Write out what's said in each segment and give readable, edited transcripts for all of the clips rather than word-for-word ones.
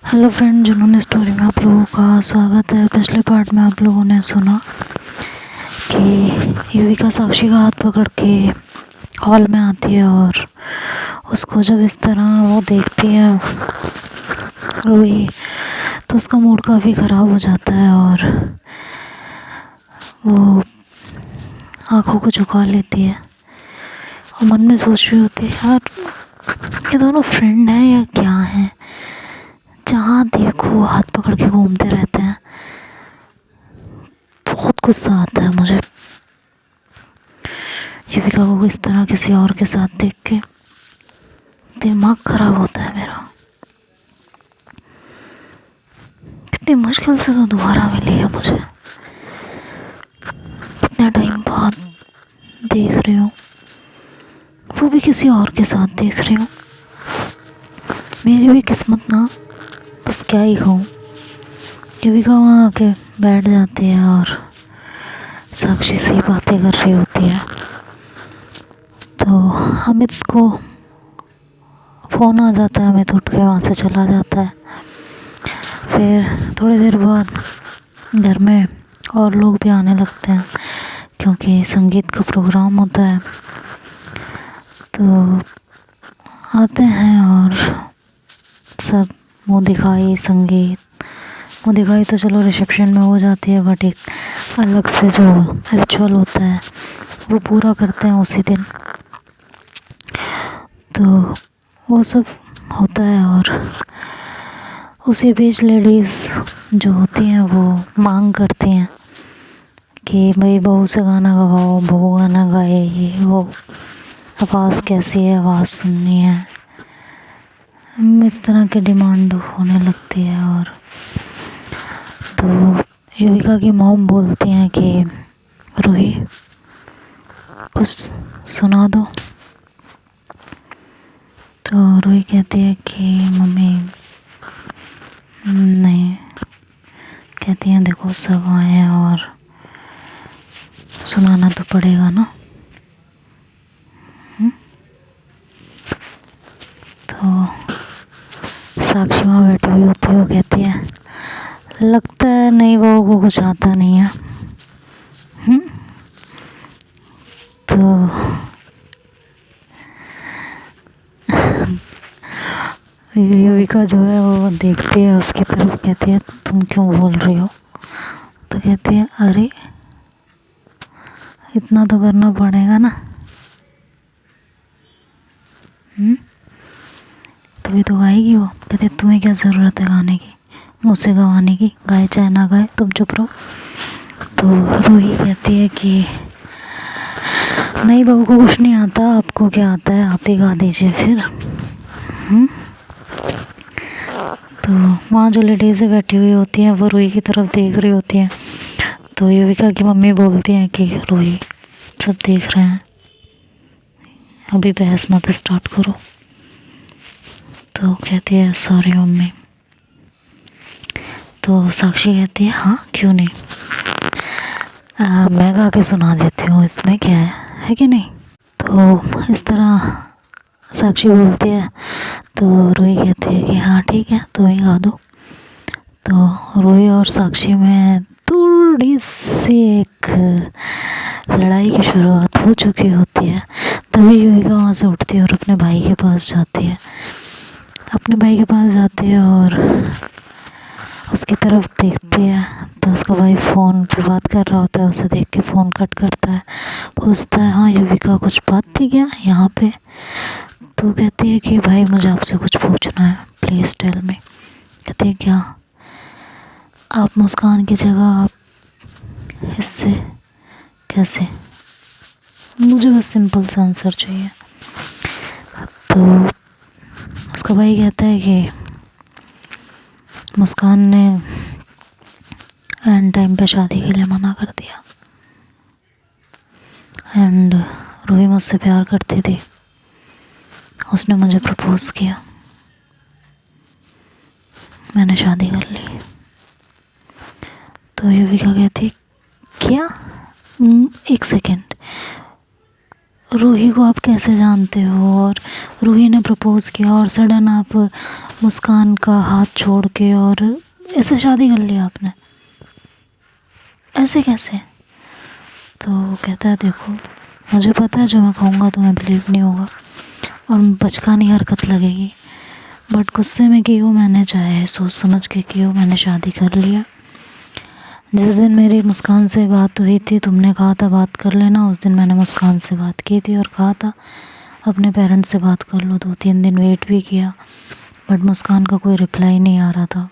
Hello friend, जिन्होंने story में आप लोगों का स्वागत है। पिछले पार्ट में आप लोगों ने सुना कि युविका साक्षी का हाथ पकड़ के हॉल में आती है और उसको जब इस तरह वो देखती है रूही, तो उसका मूड काफ़ी ख़राब हो जाता है और वो आंखों को झुका लेती है और मन में सोच रही होती है, यार ये दोनों फ्रेंड हैं या क्या हैं, जहाँ देखो हाथ पकड़ के घूमते रहते हैं। बहुत गुस्सा आता है मुझे युविका को इस तरह किसी और के साथ देख के, दिमाग खराब होता है मेरा। कितनी मुश्किल से तो दोबारा मिली है मुझे, कितना टाइम बाद देख रही हूँ, वो भी किसी और के साथ देख रही हूँ। मेरी भी किस्मत ना, बस क्या ही कहूँ। युविका वहाँ आके बैठ जाती है और साक्षी से ही बातें कर रही होती है, तो अमित को फ़ोन आ जाता है। अमित उठ के वहाँ से चला जाता है। फिर थोड़ी देर बाद घर में और लोग भी आने लगते हैं क्योंकि संगीत का प्रोग्राम होता है, तो आते हैं और सब मुँह दिखाई संगीत, मुँह दिखाई तो चलो रिसेप्शन में हो जाती है, बट एक अलग से जो रिचुअल होता है वो पूरा करते हैं उसी दिन, तो वो सब होता है। और उसी बीच लेडीज़ जो होती हैं वो मांग करती हैं कि भाई बहू से गाना गवाओ, बहू गाना गाए, ये वो, आवाज़ कैसी है, आवाज़ सुननी है। इस तरह की डिमांड होने लगती है। और तो युविका की मॉम बोलती हैं कि रूही कुछ सुना दो, तो रूही कहती है कि मम्मी नहीं, कहती हैं देखो सब आए हैं और सुनाना तो पड़ेगा ना। तो साक्षी वहाँ बैठी हुई होती है, वो कहती है लगता है नई बहू को कुछ आता नहीं है। तो युविका जो है वो देखती है उसकी तरफ, कहती है तुम क्यों बोल रही हो, तो कहती है अरे इतना तो करना पड़ेगा ना, तभी तो गाएगी वो। कहते तुम्हें क्या ज़रूरत है गाने की, मुझसे गवाने की, गाए चाहे ना गाए तुम चुप रहो। तो रूही कहती है कि नहीं बहू को कुछ नहीं आता, आपको क्या आता है, आप ही गा दीजिए फिर। तो वहाँ जो लेडीज़ें बैठी हुई होती हैं वो रूही की तरफ देख रही होती हैं, तो युविका की मम्मी बोलती हैं कि रूही सब देख रहे हैं, अभी बहस मत स्टार्ट करो। तो कहती है सॉरी मम्मी। तो साक्षी कहती है हाँ क्यों नहीं, मैं गा के सुना देती हूँ, इसमें क्या है कि नहीं। तो इस तरह साक्षी बोलती है, तो रूही कहती है कि हाँ ठीक है तुम ही गा दो। तो रूही और साक्षी में थोड़ी सी एक लड़ाई की शुरुआत हो चुकी होती है। तभी युविका वहाँ से उठती है और अपने भाई के पास जाती है, और उसकी तरफ देखती है, तो उसका भाई फ़ोन पे बात कर रहा होता है। उसे देख के फ़ोन कट करता है, पूछता है हाँ युविका कुछ बात थी क्या यहाँ पे। तो कहती है कि भाई मुझे आपसे कुछ पूछना है, प्लीज़ टेल मी। कहती है क्या, आप मुस्कान की जगह आप इससे कैसे, मुझे बस सिंपल सा आंसर चाहिए। तो उसका भाई कहता है कि मुस्कान ने एंड टाइम पे शादी के लिए मना कर दिया, एंड रूही मुझसे प्यार करती थी, उसने मुझे प्रपोज किया, मैंने शादी कर ली। तो युविका कहती क्या, एक सेकेंड, रूही को आप कैसे जानते हो, और रूही ने प्रपोज़ किया और सडन आप मुस्कान का हाथ छोड़ के और ऐसे शादी कर लिया आपने, ऐसे कैसे? तो कहता है देखो मुझे पता है जो मैं कहूँगा तुम्हें बिलीव नहीं होगा और बचकानी हरकत लगेगी, बट गुस्से में की हो मैंने, चाहे सोच समझ के की हो, मैंने शादी कर लिया। जिस दिन मेरी मुस्कान से बात हुई थी, तुमने कहा था बात कर लेना, उस दिन मैंने मुस्कान से बात की थी और कहा था अपने पेरेंट्स से बात कर लो। 2-3 दिन वेट भी किया बट मुस्कान का कोई रिप्लाई नहीं आ रहा था,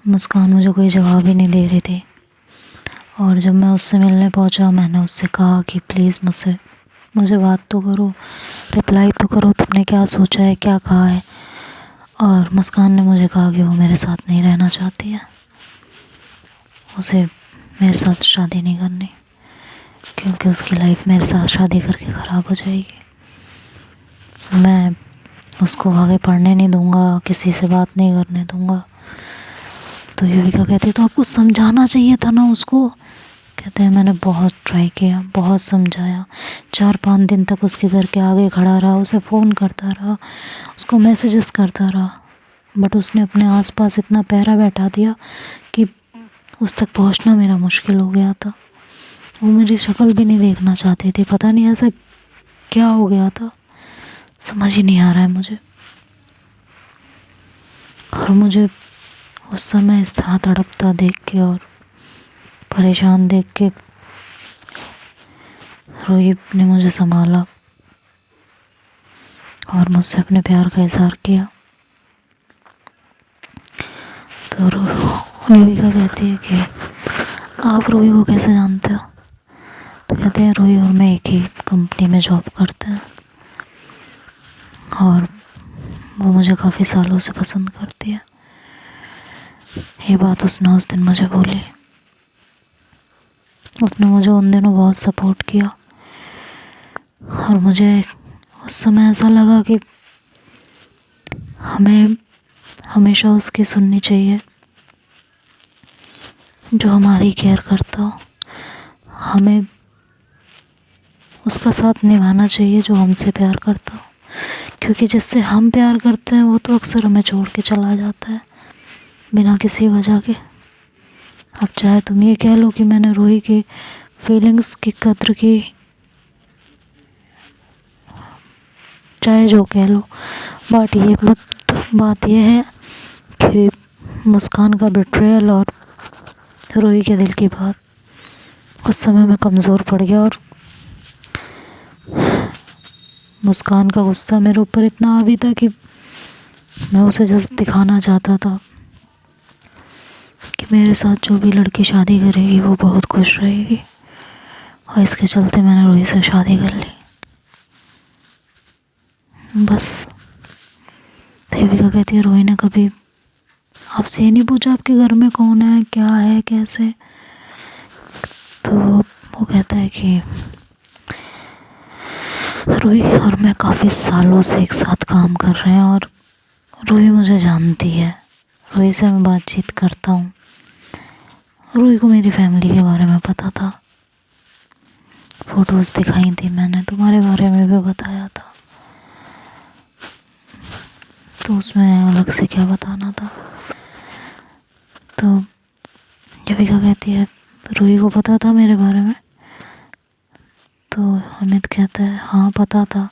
मुस्कान मुझे कोई जवाब ही नहीं दे रही थी। और जब मैं उससे मिलने पहुंचा, मैंने उससे कहा कि प्लीज़ मुझे बात तो करो, रिप्लाई तो करो, तुमने क्या सोचा है, क्या कहा है। और मुस्कान ने मुझे कहा कि वो मेरे साथ नहीं रहना चाहती है, उसे मेरे साथ शादी नहीं करनी, क्योंकि उसकी लाइफ मेरे साथ शादी करके ख़राब हो जाएगी। मैं उसको आगे पढ़ने नहीं दूंगा, किसी से बात नहीं करने दूंगा। तो युविका कहती तो आपको समझाना चाहिए था ना उसको। कहते हैं मैंने बहुत ट्राई किया, बहुत समझाया, 4-5 दिन तक उसके घर के आगे खड़ा रहा, उसे फ़ोन करता रहा, उसको मैसेजेस करता रहा, बट उसने अपने आसपास इतना पहरा बैठा दिया कि उस तक पहुंचना मेरा मुश्किल हो गया था। वो मेरी शक्ल भी नहीं देखना चाहती थी, पता नहीं ऐसा क्या हो गया था, समझ ही नहीं आ रहा है मुझे। और मुझे उस समय इस तरह तड़पता देख के और परेशान देख के रोहित ने मुझे संभाला और मुझसे अपने प्यार का इजहार किया। तो युविका कहती है कि आप रूही को कैसे जानते हो? तो कहते हैं रूही और मैं एक ही कंपनी में जॉब करते हैं और वो मुझे काफ़ी सालों से पसंद करती है। ये बात उसने उस दिन मुझे बोली। उसने मुझे उन दिनों बहुत सपोर्ट किया और मुझे उस समय ऐसा लगा कि हमें हमेशा उसकी सुननी चाहिए जो हमारी केयर करता हो, हमें उसका साथ निभाना चाहिए जो हमसे प्यार करता हो, क्योंकि जिससे हम प्यार करते हैं वो तो अक्सर हमें छोड़ के चला जाता है बिना किसी वजह के। अब चाहे तुम ये कह लो कि मैंने रूही की फीलिंग्स की कद्र की, चाहे जो कह लो, बात ये है कि मुस्कान का बिट्रेयल और रूही के दिल की बात, उस समय मैं कमज़ोर पड़ गया और मुस्कान का गुस्सा मेरे ऊपर इतना हावी था कि मैं उसे जस्ट दिखाना चाहता था कि मेरे साथ जो भी लड़की शादी करेगी वो बहुत खुश रहेगी, और इसके चलते मैंने रूही से शादी कर ली, बस। देविका कहती है रूही ने कभी आपसे ये नहीं पूछा आपके घर में कौन है, क्या है, कैसे? तो वो कहता है कि रूही और मैं काफ़ी सालों से एक साथ काम कर रहे हैं और रूही मुझे जानती है, रूही से मैं बातचीत करता हूँ, रूही को मेरी फैमिली के बारे में पता था, फ़ोटोज़ दिखाई थी मैंने, तुम्हारे बारे में भी बताया था, तो उसमें अलग से क्या बताना था। तो युविका कहती है रूही को पता था मेरे बारे में? तो अमित कहता है हाँ पता था।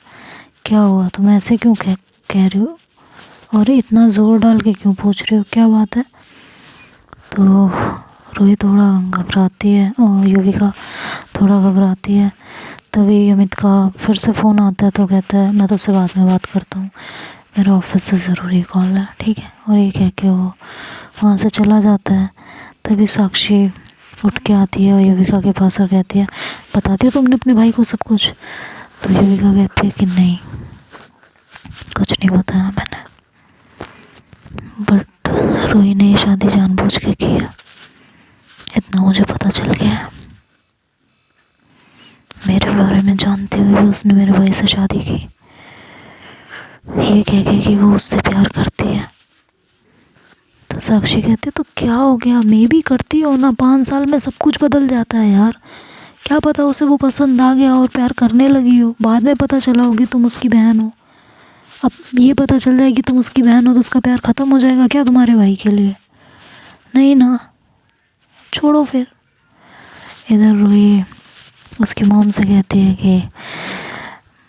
क्या हुआ, तुम ऐसे क्यों कह रही हो, और इतना ज़ोर डाल के क्यों पूछ रही हो, क्या बात है? तो रूही थोड़ा घबराती है और युविका थोड़ा घबराती है। तभी अमित का फिर से फ़ोन आता है, तो कहता है मैं तुझसे बाद में बात करता हूँ, मेरा ऑफिस से ज़रूरी कॉल है, ठीक है। और ये कह के वो वहाँ से चला जाता है। तभी साक्षी उठ के आती है और युविका के पास और कहती है बताती हो तुमने अपने भाई को सब कुछ? तो युविका कहती है कि नहीं, कुछ नहीं बताया मैंने, बट रूही ने ये शादी जानबूझ के की है, इतना मुझे पता चल गया है। मेरे बारे में जानते हुए भी उसने मेरे भाई से शादी की, ये कह के कि वो उससे प्यार करती है। तो साक्षी कहती तो क्या हो गया, मैं भी करती हो ना, 5 साल में सब कुछ बदल जाता है यार, क्या पता उसे वो पसंद आ गया और प्यार करने लगी हो, बाद में पता चला होगी तुम उसकी बहन हो। अब ये पता चल जाएगी तुम उसकी बहन हो तो उसका प्यार ख़त्म हो जाएगा क्या तुम्हारे भाई के लिए? नहीं ना, छोड़ो फिर। इधर रूही उसकी मॉम से कहती है कि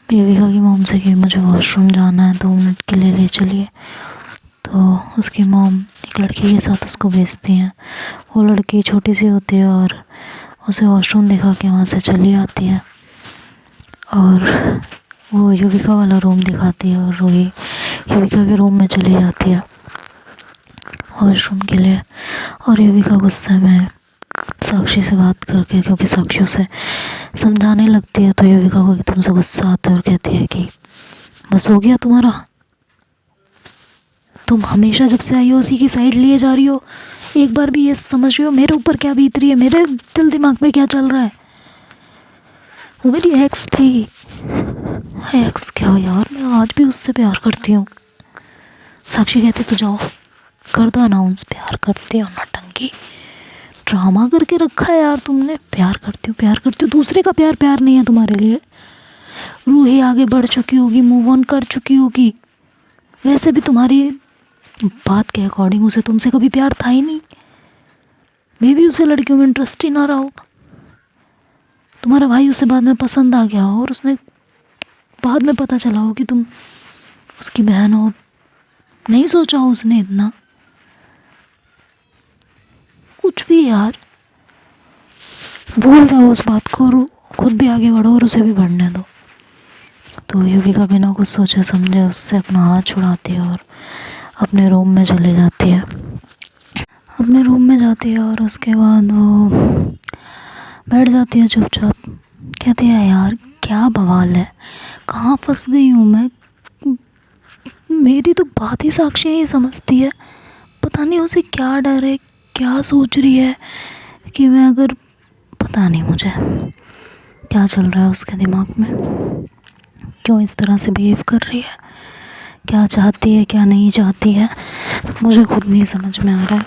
युविका की मॉम से कि मुझे वॉशरूम जाना है, 2 मिनट के लिए ले चलिए। तो उसकी मॉम एक लड़की के साथ उसको भेजती हैं। वो लड़की छोटी सी होती है और उसे वॉशरूम दिखा के वहाँ से चली आती है और वो युविका वाला रूम दिखाती है और रूही युविका के रूम में चली जाती है वॉशरूम के लिए। और युविका गुस्से में साक्षी से बात करके, क्योंकि साक्षी उसे समझाने लगती है, तो युविका को एकदम से गुस्सा आता है और कहती है कि बस हो गया तुम्हारा, तुम हमेशा जब से आई हो उसी की साइड लिए जा रही हो। एक बार भी ये समझ रही हो मेरे ऊपर क्या बीत रही है, मेरे दिल दिमाग में क्या चल रहा है? वो मेरी एक्स थी। एक्स क्या यार, मैं आज भी उससे प्यार करती हूँ। साक्षी कहती तो जाओ कर दो अनाउंस, प्यार करती हो, नौटंकी ड्रामा करके रखा है यार तुमने। प्यार करती हो, प्यार करती हो, दूसरे का प्यार प्यार नहीं है तुम्हारे लिए। रूही आगे बढ़ चुकी होगी, मूव ऑन कर चुकी होगी। वैसे भी तुम्हारी बात के अकॉर्डिंग उसे तुमसे कभी प्यार था ही नहीं। मे भी उसे लड़कियों में इंटरेस्ट ही ना रहा हो। तुम्हारा भाई उसे बाद में पसंद आ गया हो और उसने बाद में पता चला हो कि तुम उसकी बहन हो। नहीं सोचा हो उसने इतना कुछ भी यार। भूल जाओ उस बात को और खुद भी आगे बढ़ो और उसे भी बढ़ने दो। तो युविका बिना कुछ सोचे समझे उससे अपना हाथ छुड़ाती है और अपने रूम में चले जाती है। अपने रूम में जाती है और उसके बाद वो बैठ जाती है चुपचाप। कहती है यार क्या बवाल है, कहाँ फंस गई हूँ मैं। मेरी तो बात ही साक्षी ही समझती है। पता नहीं उसे क्या डर है, क्या सोच रही है कि मैं अगर, पता नहीं मुझे क्या चल रहा है उसके दिमाग में, क्यों इस तरह से बिहेव कर रही है, क्या चाहती है क्या नहीं चाहती है, मुझे खुद नहीं समझ में आ रहा है।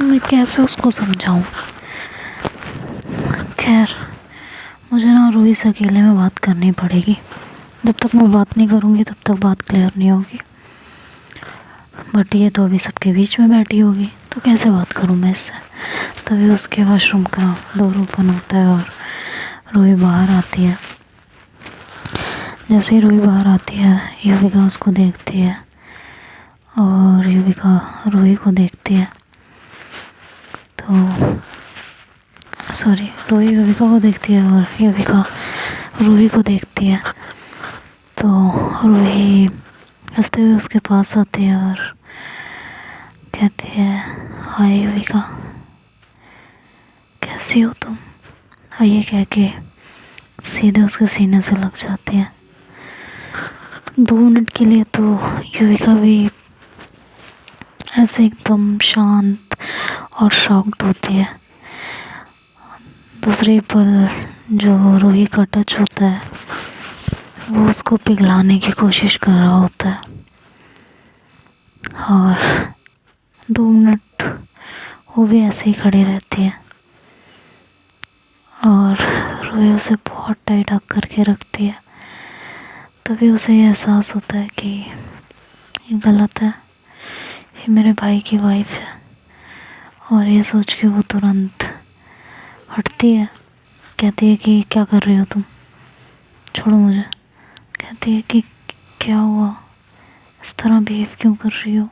मैं कैसे उसको समझाऊं। खैर मुझे ना रूही से अकेले में बात करनी पड़ेगी। जब तक मैं बात नहीं करूँगी तब तक बात क्लियर नहीं होगी। बट ये तो अभी सबके बीच में बैठी होगी तो कैसे बात करूँ मैं इससे। तभी उसके वॉशरूम का डोर ओपन होता है और रूही बाहर आती है। जैसे ही रूही बाहर आती है युविका उसको देखती है और युविका रूही को देखती है। तो सॉरी, रूही युविका को देखती है और युविका रूही को देखती है। तो रूही हंसते हुए उसके पास आती है और कहती है हाय युविका, कैसी हो तुम। और ये कह के सीधे उसके सीने से लग जाती है। 2 मिनट के लिए तो युविका भी ऐसे एकदम शांत और शॉक्ड होती है। दूसरे पल जो रूही का टच होता है वो उसको पिघलाने की कोशिश कर रहा होता है। और 2 मिनट वो भी ऐसे ही खड़ी रहती है और रूही उसे बहुत टाइट हग करके रखती है। तभी उसे ये एहसास होता है कि ये गलत है, ये मेरे भाई की वाइफ है। और ये सोच के वो तुरंत हटती है। कहती है कि क्या कर रही हो तुम, छोड़ो मुझे। कहती है कि क्या हुआ, इस तरह बिहेव क्यों कर रही हो।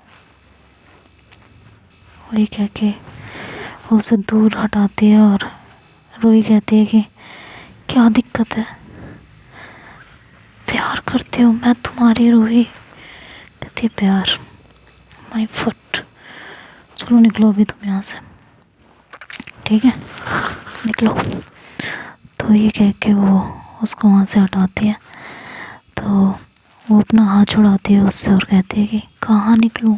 वही कह के वो उसे दूर हटाती है और रूही कहती है कि क्या दिक्कत है, प्यार करती हूँ मैं तुम्हारी रूही। कहती है प्यार, माय फुट। चलो निकलो अभी तुम यहाँ से, ठीक है निकलो। तो ये कह के वो उसको वहाँ से हटाती है। तो वो अपना हाथ छुड़ाती है उससे और कहती है कि कहाँ निकलूँ,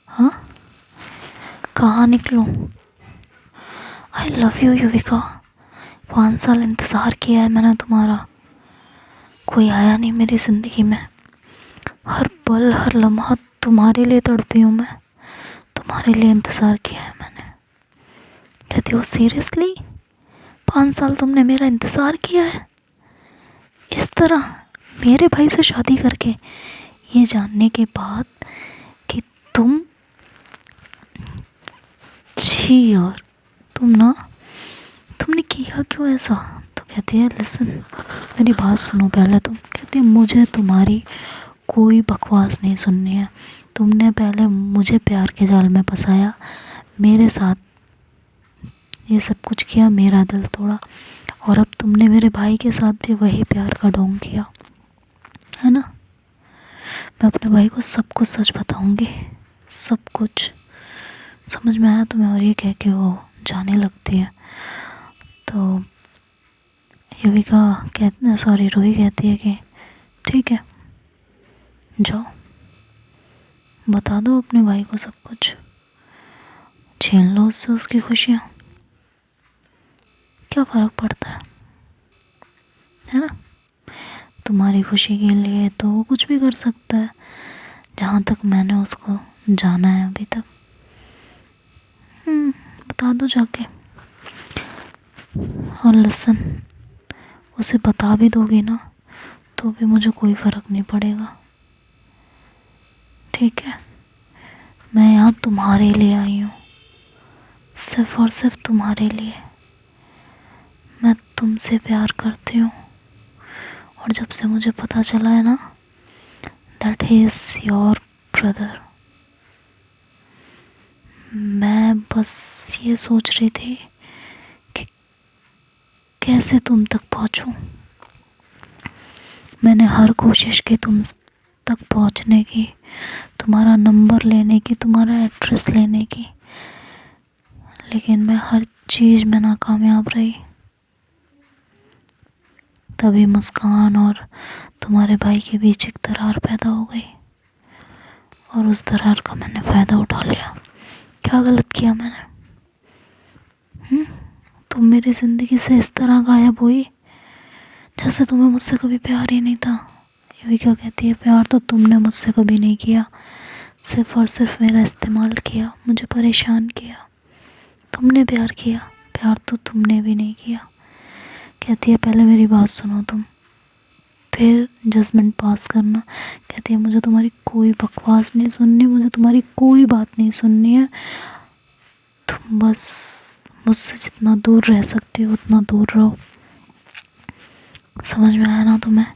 हाँ कहाँ निकलूँ। आई लव यू युविका, 5 साल इंतज़ार किया है मैंने तुम्हारा, कोई आया नहीं मेरी ज़िंदगी में। हर पल हर लम्हा तुम्हारे लिए तड़पी हूँ मैं, तुम्हारे लिए इंतज़ार किया है मैंने। कहती हो सीरियसली, 5 साल तुमने मेरा इंतज़ार किया है इस तरह, मेरे भाई से शादी करके, ये जानने के बाद कि छी यार, तुमने किया क्यों ऐसा। तो कहती है लिसन, मेरी बात सुनो पहले तुम। कहती है मुझे तुम्हारी कोई बकवास नहीं सुननी है। तुमने पहले मुझे प्यार के जाल में फंसाया, मेरे साथ ये सब कुछ किया, मेरा दिल तोड़ा, और अब तुमने मेरे भाई के साथ भी वही प्यार का ढोंग किया है ना। मैं अपने भाई को सब कुछ सच बताऊंगी, सब कुछ। समझ में आया तुम्हें। और ये कह के वो जाने लगती है। तो रूही कहती है कि ठीक है जाओ, बता दो अपने भाई को सब कुछ, छीन लो उससे उसकी खुशियाँ, क्या फ़र्क पड़ता है ना। तुम्हारी खुशी के लिए तो वो कुछ भी कर सकता है, जहाँ तक मैंने उसको जाना है अभी तक। बता दो जाके। और लिसन, उसे बता भी दोगे ना तो भी मुझे कोई फ़र्क नहीं पड़ेगा, ठीक है। मैं यहाँ तुम्हारे लिए आई हूँ, सिर्फ और सिर्फ तुम्हारे लिए। मैं तुमसे प्यार करती हूँ, और जब से मुझे पता चला है ना that he is your brother, मैं बस ये सोच रही थी कि कैसे तुम तक पहुँचूं। मैंने हर कोशिश की तुम तक पहुँचने की, तुम्हारा नंबर लेने की, तुम्हारा एड्रेस लेने की, लेकिन मैं हर चीज़ में नाकामयाब रही। तभी मुस्कान और तुम्हारे भाई के बीच एक दरार पैदा हो गई, और उस दरार का मैंने फ़ायदा उठा लिया। क्या गलत किया मैंने। तुम मेरी ज़िंदगी से इस तरह गायब हुई जैसे तुम्हें मुझसे कभी प्यार ही नहीं था। युविका कहती है प्यार तो तुमने मुझसे कभी नहीं किया, सिर्फ़ और सिर्फ मेरा इस्तेमाल किया, मुझे परेशान किया। तुमने प्यार किया, प्यार तो तुमने भी नहीं किया। कहती है पहले मेरी बात सुनो तुम, फिर जजमेंट पास करना। कहती है मुझे तुम्हारी कोई बकवास नहीं सुननी, मुझे तुम्हारी कोई बात नहीं सुननी है। तुम बस मुझसे जितना दूर रह सकती हो उतना दूर रहो। समझ में आया ना तुम्हें।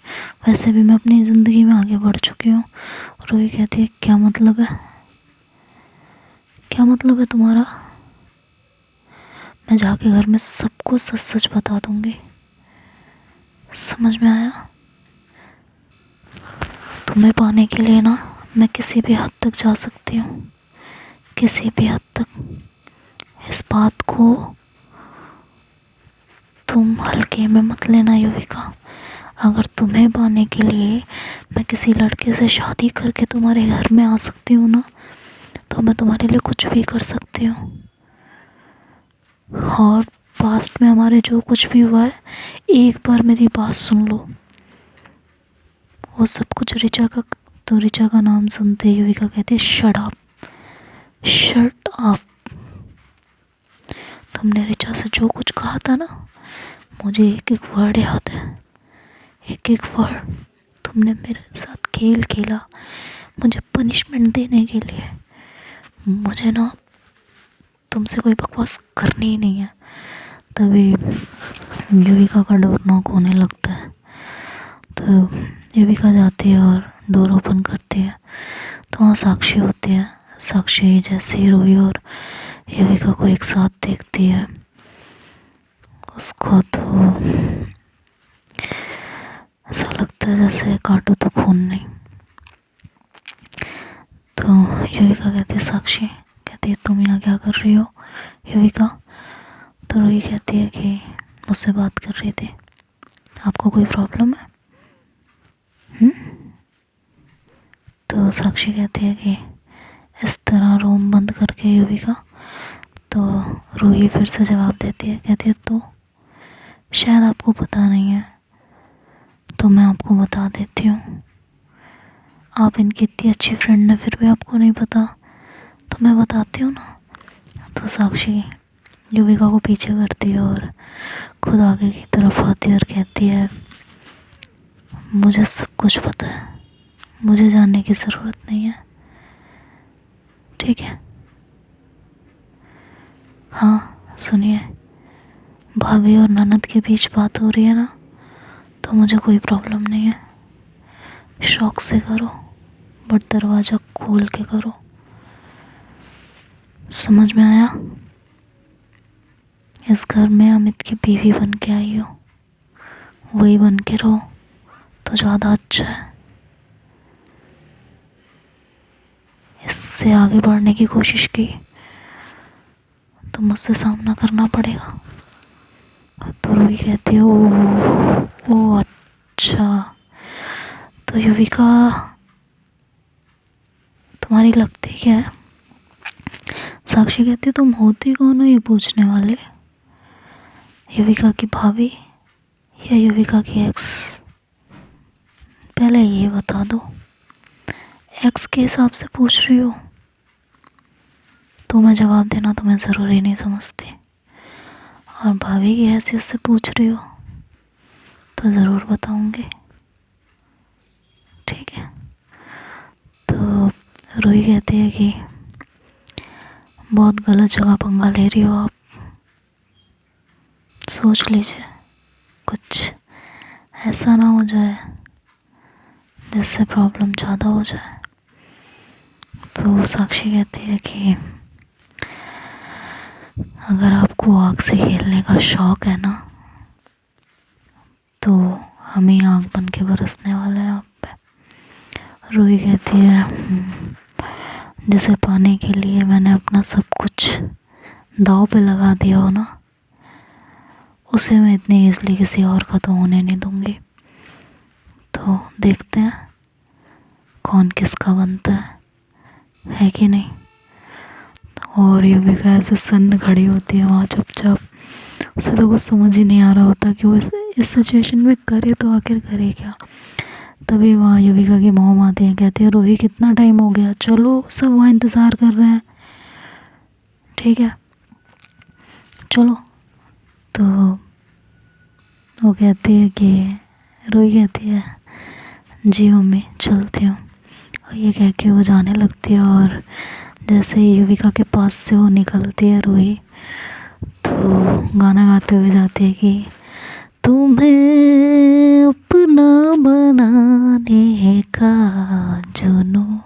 वैसे भी मैं अपनी ज़िंदगी में आगे बढ़ चुकी हूँ। रूही कहती है क्या मतलब है, क्या मतलब है तुम्हारा। मैं जाके घर में सबको सच सच बता दूंगी। समझ में आया। तुम्हें पाने के लिए ना मैं किसी भी हद तक जा सकती हूँ, किसी भी हद तक। इस बात को तुम हल्के में मत लेना युविका। अगर तुम्हें पाने के लिए मैं किसी लड़के से शादी करके तुम्हारे घर में आ सकती हूँ ना, तो मैं तुम्हारे लिए कुछ भी कर सकती हूँ। और पास्ट में हमारे जो कुछ भी हुआ है, एक बार मेरी बात सुन लो। वो सब कुछ ऋचा का नाम सुनते युविका कहती है शट अप, शट अप। तुमने ऋचा से जो कुछ कहा था ना, मुझे एक एक वर्ड याद है, एक एक वर्ड। तुमने मेरे साथ खेल खेला मुझे पनिशमेंट देने के लिए। मुझे ना तुमसे कोई बकवास करनी ही नहीं है। तभी युविका का डोर नॉक होने लगता है। तो युविका जाती है और डोर ओपन करती है, तो वहाँ साक्षी होती है। साक्षी जैसे ही रूही और युविका को एक साथ देखती है, उसको तो ऐसा लगता है जैसे काटो तो खून नहीं। तो युविका कहती है साक्षी, कहती है तुम यहाँ क्या कर रही हो युविका। तो रूही कहती है कि मुझसे बात कर रही थी, आपको कोई प्रॉब्लम है। तो साक्षी कहती है कि इस तरह रूम बंद करके युविका। तो रूही फिर से जवाब देती है, कहती है तो शायद आपको पता नहीं है, तो मैं आपको बता देती हूँ। आप इनकी इतनी अच्छी फ्रेंड है फिर भी आपको नहीं पता, तो मैं बताती हूँ ना। तो साक्षी युविका को पीछे करती है और खुद आगे की तरफ आती है और कहती है मुझे सब कुछ पता है, मुझे जानने की ज़रूरत नहीं है, ठीक है। हाँ सुनिए, भाभी और ननद के बीच बात हो रही है ना, तो मुझे कोई प्रॉब्लम नहीं है, शौक से करो, बट दरवाज़ा खोल के करो, समझ में आया? इस घर में अमित की बीवी बन के आई हो, वही बन के रहो तो ज़्यादा अच्छा है। इससे आगे बढ़ने की कोशिश की तो मुझसे सामना करना पड़ेगा। तो रूही कहती है ओ अच्छा, तो युविका तुम्हारी लगती क्या है? साक्षी कहती है तुम होती कौन हो ये पूछने वाले, युविका की भाभी या युविका की एक्स? पहले ये बता दो, एक्स के हिसाब से पूछ रही हो तो मैं जवाब देना तुम्हें ज़रूरी नहीं समझती, और भाभी की हैसियत से पूछ रही हो तो ज़रूर बताऊंगी, ठीक है। तो रूही कहती है कि बहुत गलत जगह पंगा ले रही हो आप, सोच लीजिए कुछ ऐसा ना हो जाए जिससे प्रॉब्लम ज़्यादा हो जाए। तो साक्षी कहती है कि अगर आपको आग से खेलने का शौक़ है ना, तो हम ही आग बन के बरसने वाले हैं आप पे। रूही कहती है जिसे पाने के लिए मैंने अपना सब कुछ दांव पे लगा दिया हो ना, उसे मैं इतनी ईज़िली किसी और का तो होने नहीं दूंगी। तो देखते हैं कौन किसका बनता है कि नहीं। और युविका ऐसे सन्न खड़ी होती है वहाँ चुपचाप, उसे तो कुछ समझ ही नहीं आ रहा होता कि वो इस सिचुएशन में करे तो आखिर करे क्या। तभी वहाँ युविका की मॉम आती है, कहती है रूही कितना टाइम हो गया, चलो सब वहाँ इंतज़ार कर रहे हैं, ठीक है चलो। तो वो कहती है कि रूही कहती है जी मम्मी चलती हूँ, और ये कह के वो जाने लगती है। और जैसे ही युविका के पास से वो निकलती है रूही, तो गाना गाते हुए जाती है कि तुम्हें अपना बनाने का जुनून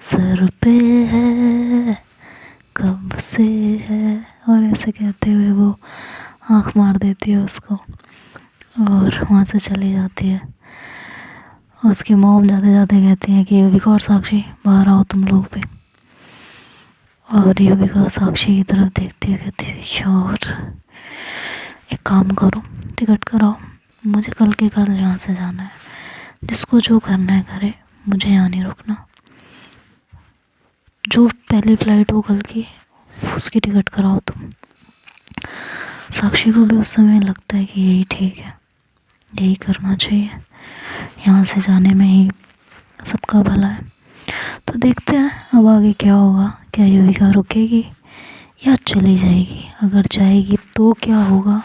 सर पे है कब से है, और ऐसे कहते हुए वो आँख मार देती है उसको और वहाँ से चली जाती है। उसकी मॉम जाते जाते कहती है कि युविका और साक्षी बाहर आओ तुम लोग भी। और युविका साक्षी की तरफ देखती है, कहती है यार एक काम करो, टिकट कराओ, मुझे कल के कल यहाँ से जाना है, जिसको जो करना है करे, मुझे यहाँ नहीं रुकना। जो पहली फ़्लाइट हो कल की उसकी टिकट कराओ तुम। साक्षी को भी उस समय लगता है कि यही ठीक है, यही करना चाहिए, यहाँ से जाने में ही सबका भला है। तो देखते हैं अब आगे क्या होगा, क्या युविका रुकेगी या चली जाएगी, अगर जाएगी तो क्या होगा